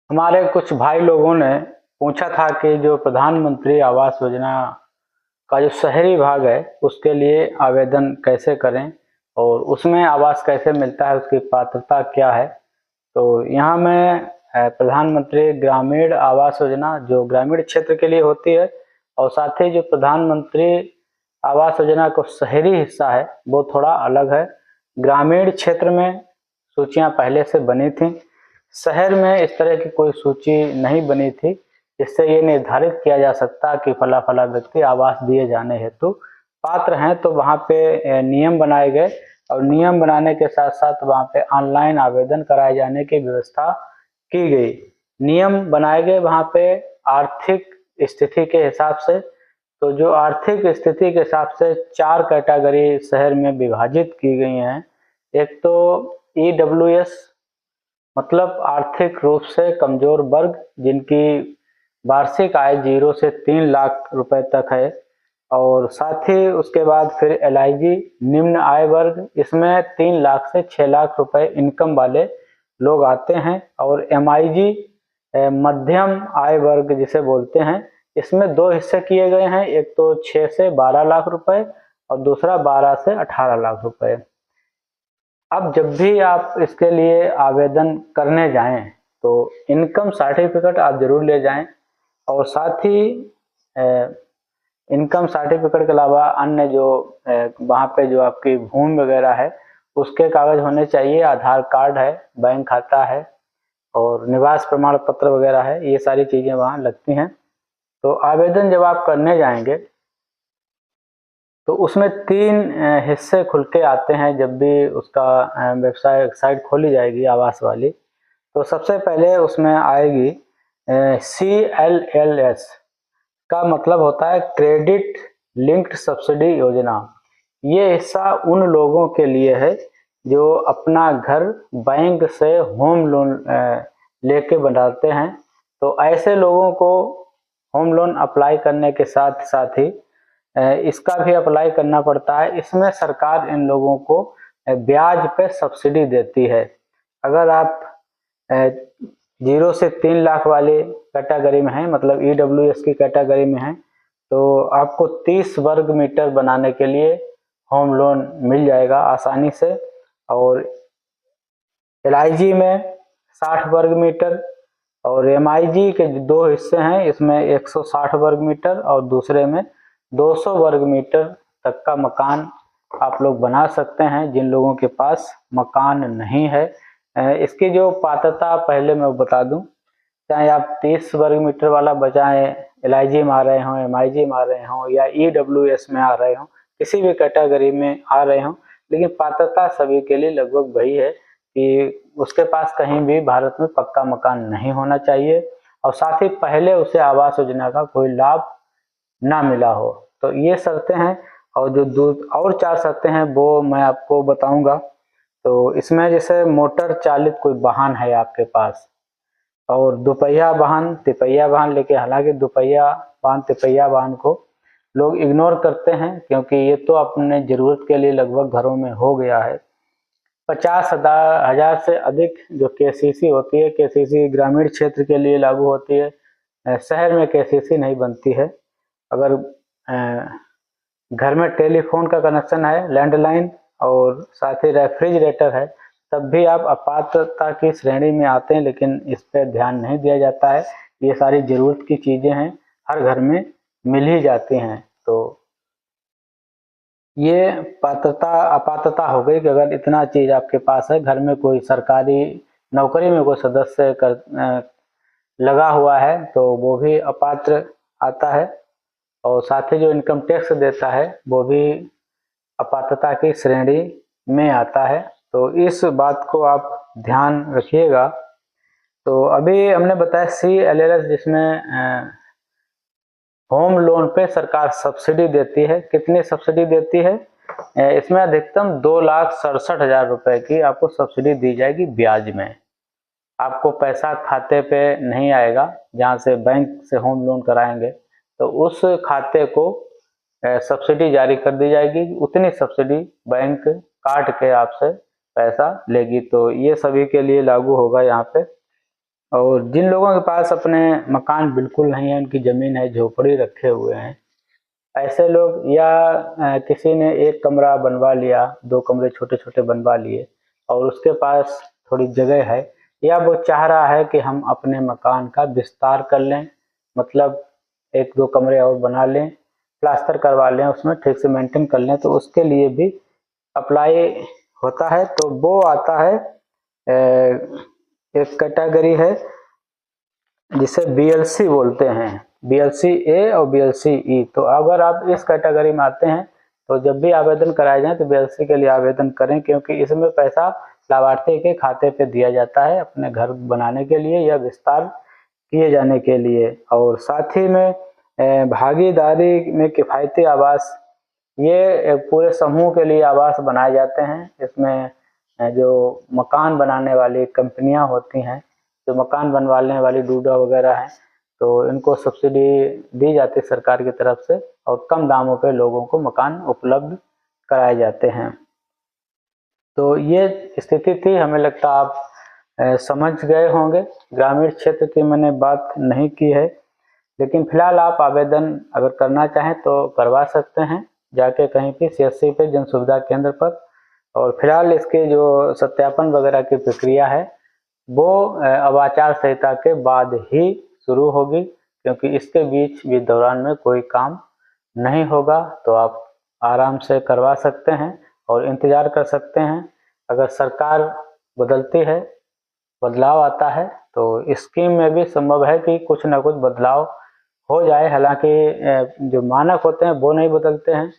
हमारे कुछ भाई लोगों ने पूछा था कि जो प्रधानमंत्री आवास योजना का जो शहरी भाग है उसके लिए आवेदन कैसे करें और उसमें आवास कैसे मिलता है, उसकी पात्रता क्या है। तो यहाँ मैं प्रधानमंत्री ग्रामीण आवास योजना जो ग्रामीण क्षेत्र के लिए होती है और साथ ही जो प्रधानमंत्री आवास योजना का शहरी हिस्सा है वो थोड़ा अलग है। ग्रामीण क्षेत्र में सूचियां पहले से बनी थी, शहर में इस तरह की कोई सूची नहीं बनी थी जिससे ये निर्धारित किया जा सकता कि फला फला व्यक्ति आवास दिए जाने हेतु पात्र हैं। तो वहाँ पे नियम बनाए गए और नियम बनाने के साथ साथ वहाँ पे ऑनलाइन आवेदन कराए जाने की व्यवस्था की गई। नियम बनाए गए वहाँ पे आर्थिक स्थिति के हिसाब से। तो जो आर्थिक स्थिति के हिसाब से 4 कैटेगरी शहर में विभाजित की गई हैं। एक तो EWS मतलब आर्थिक रूप से कमजोर वर्ग, जिनकी वार्षिक आय 0 से 3 लाख रुपए तक है। और साथ ही उसके बाद फिर LIG निम्न आय वर्ग, इसमें 3 लाख से 6 लाख रुपए इनकम वाले लोग आते हैं। और MIG मध्यम आय वर्ग जिसे बोलते हैं, इसमें 2 हिस्से किए गए हैं, एक तो 6 से 12 लाख रुपए और दूसरा 12 से 18 लाख रुपए। अब जब भी आप इसके लिए आवेदन करने जाएं तो इनकम सर्टिफिकेट आप जरूर ले जाएं और साथ ही इनकम सर्टिफिकेट के अलावा अन्य जो वहाँ पे जो आपकी भूमि वगैरह है उसके कागज होने चाहिए। आधार कार्ड है, बैंक खाता है और निवास प्रमाण पत्र वगैरह है, ये सारी चीज़ें वहाँ लगती हैं। तो आवेदन जब आप करने जाएंगे तो उसमें 3 हिस्से खुल के आते हैं जब भी उसका वेबसाइट खोली जाएगी आवास वाली। तो सबसे पहले उसमें आएगी CLLS का मतलब होता है क्रेडिट लिंक्ड सब्सिडी योजना। ये हिस्सा उन लोगों के लिए है जो अपना घर बैंक से होम लोन लेके बनाते हैं। तो ऐसे लोगों को होम लोन अप्लाई करने के साथ साथ ही इसका भी अप्लाई करना पड़ता है। इसमें सरकार इन लोगों को ब्याज पे सब्सिडी देती है। अगर आप 0 से 3 लाख वाले कैटेगरी में हैं, मतलब EWS की कैटेगरी में हैं, तो आपको 30 वर्ग मीटर बनाने के लिए होम लोन मिल जाएगा आसानी से। और LIG में 60 वर्ग मीटर और MIG के 2 हिस्से हैं, इसमें 160 वर्ग मीटर और दूसरे में 200 वर्ग मीटर तक का मकान आप लोग बना सकते हैं जिन लोगों के पास मकान नहीं है। इसकी जो पात्रता पहले मैं बता दूं, चाहे आप 30 वर्ग मीटर वाला बचाएं, LIG में आ रहे हों, MIG में आ रहे हों या EWS में आ रहे हों, किसी भी कैटेगरी में आ रहे हों, लेकिन पात्रता सभी के लिए लगभग वही है कि उसके पास कहीं भी भारत में पक्का मकान नहीं होना चाहिए और साथ ही पहले उसे आवास योजना का कोई लाभ ना मिला हो। तो ये शर्तें हैं और जो और 4 शर्तें हैं वो मैं आपको बताऊंगा। तो इसमें जैसे मोटर चालित कोई वाहन है आपके पास और दोपहिया वाहन, तिपहिया वाहन लेके, हालांकि दोपहिया वाहन तिपहिया वाहन को लोग इग्नोर करते हैं क्योंकि ये तो अपने जरूरत के लिए लगभग घरों में हो गया है। 50,000 से अधिक जो KCC होती है, KCC ग्रामीण क्षेत्र के लिए लागू होती है, शहर में KCC नहीं बनती है। अगर घर में टेलीफोन का कनेक्शन है, लैंडलाइन और साथ ही रेफ्रिजरेटर है, तब भी आप अपात्रता की श्रेणी में आते हैं, लेकिन इस पर ध्यान नहीं दिया जाता है। ये सारी जरूरत की चीजें हैं, हर घर में मिल ही जाती हैं। तो ये पात्रता अपात्रता हो गई कि अगर इतना चीज आपके पास है, घर में कोई सरकारी नौकरी में कोई सदस्य लगा हुआ है तो वो भी अपात्र आता है और साथ ही जो इनकम टैक्स देता है वो भी अपात्रता की श्रेणी में आता है। तो इस बात को आप ध्यान रखिएगा। तो अभी हमने बताया CLLS जिसमें होम लोन पे सरकार सब्सिडी देती है। कितनी सब्सिडी देती है? इसमें अधिकतम 2,67,000 रुपए की आपको सब्सिडी दी जाएगी ब्याज में। आपको पैसा खाते पे नहीं आएगा, जहाँ से बैंक से होम लोन कराएंगे तो उस खाते को सब्सिडी जारी कर दी जाएगी। उतनी सब्सिडी बैंक काट के आपसे पैसा लेगी। तो ये सभी के लिए लागू होगा यहाँ पे। और जिन लोगों के पास अपने मकान बिल्कुल नहीं है, उनकी ज़मीन है, झोपड़ी रखे हुए हैं, ऐसे लोग या किसी ने एक कमरा बनवा लिया, 2 कमरे छोटे-छोटे बनवा लिए और उसके पास थोड़ी जगह है, या वो चाह रहा है कि हम अपने मकान का विस्तार कर लें, मतलब 1-2 कमरे और बना लें, प्लास्टर करवा लें, उसमें ठीक से मेंटेन कर लें, तो उसके लिए भी अप्लाई होता है। तो वो आता है एक कैटेगरी है जिसे बीएलसी बोलते हैं, बीएलसी ए और बीएलसी ई। तो अगर आप इस कैटेगरी में आते हैं तो जब भी आवेदन कराए जाए तो बीएलसी के लिए आवेदन करें, क्योंकि इसमें पैसा लाभार्थी के खाते पे दिया जाता है अपने घर बनाने के लिए या विस्तार किए जाने के लिए। और साथ ही में भागीदारी में किफ़ायती आवास, ये पूरे समूह के लिए आवास बनाए जाते हैं। इसमें जो मकान बनाने वाली कंपनियां होती हैं, जो मकान बनवाने वाली डूडा वगैरह हैं, तो इनको सब्सिडी दी जाती है सरकार की तरफ से और कम दामों पे लोगों को मकान उपलब्ध कराए जाते हैं। तो ये स्थिति थी, हमें लगता आप समझ गए होंगे। ग्रामीण क्षेत्र की मैंने बात नहीं की है, लेकिन फिलहाल आप आवेदन अगर करना चाहें तो करवा सकते हैं जाके कहीं भी सीएससी पे, जन सुविधा केंद्र पर। और फिलहाल इसके जो सत्यापन वगैरह की प्रक्रिया है वो अब आचार संहिता के बाद ही शुरू होगी, क्योंकि इसके बीच भी दौरान में कोई काम नहीं होगा। तो आप आराम से करवा सकते हैं और इंतज़ार कर सकते हैं। अगर सरकार बदलती है, बदलाव आता है, तो स्कीम में भी संभव है कि कुछ ना कुछ बदलाव हो जाए। हालांकि जो मानक होते हैं वो नहीं बदलते हैं,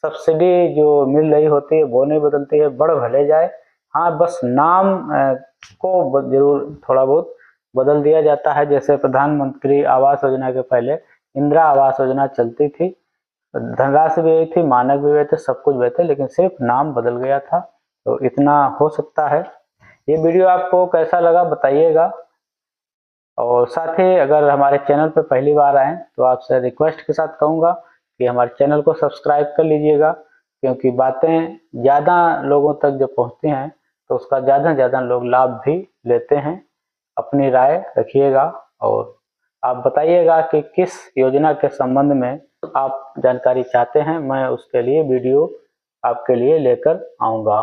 सब्सिडी जो मिल रही होती है वो नहीं बदलती है, बढ़ भले जाए। हाँ, बस नाम को जरूर थोड़ा बहुत बदल दिया जाता है। जैसे प्रधानमंत्री आवास योजना के पहले इंदिरा आवास योजना चलती थी, धनराशि भी हुई थी, मानक भी हुए थे, सब कुछ हुए थे, लेकिन सिर्फ नाम बदल गया था। तो इतना हो सकता है। ये वीडियो आपको कैसा लगा बताइएगा। और साथ ही अगर हमारे चैनल पर पहली बार आएँ तो आपसे रिक्वेस्ट के साथ कहूँगा कि हमारे चैनल को सब्सक्राइब कर लीजिएगा, क्योंकि बातें ज़्यादा लोगों तक जब पहुँचती हैं तो उसका ज़्यादा से ज़्यादा लोग लाभ भी लेते हैं। अपनी राय रखिएगा और आप बताइएगा कि किस योजना के संबंध में आप जानकारी चाहते हैं, मैं उसके लिए वीडियो आपके लिए लेकर आऊँगा।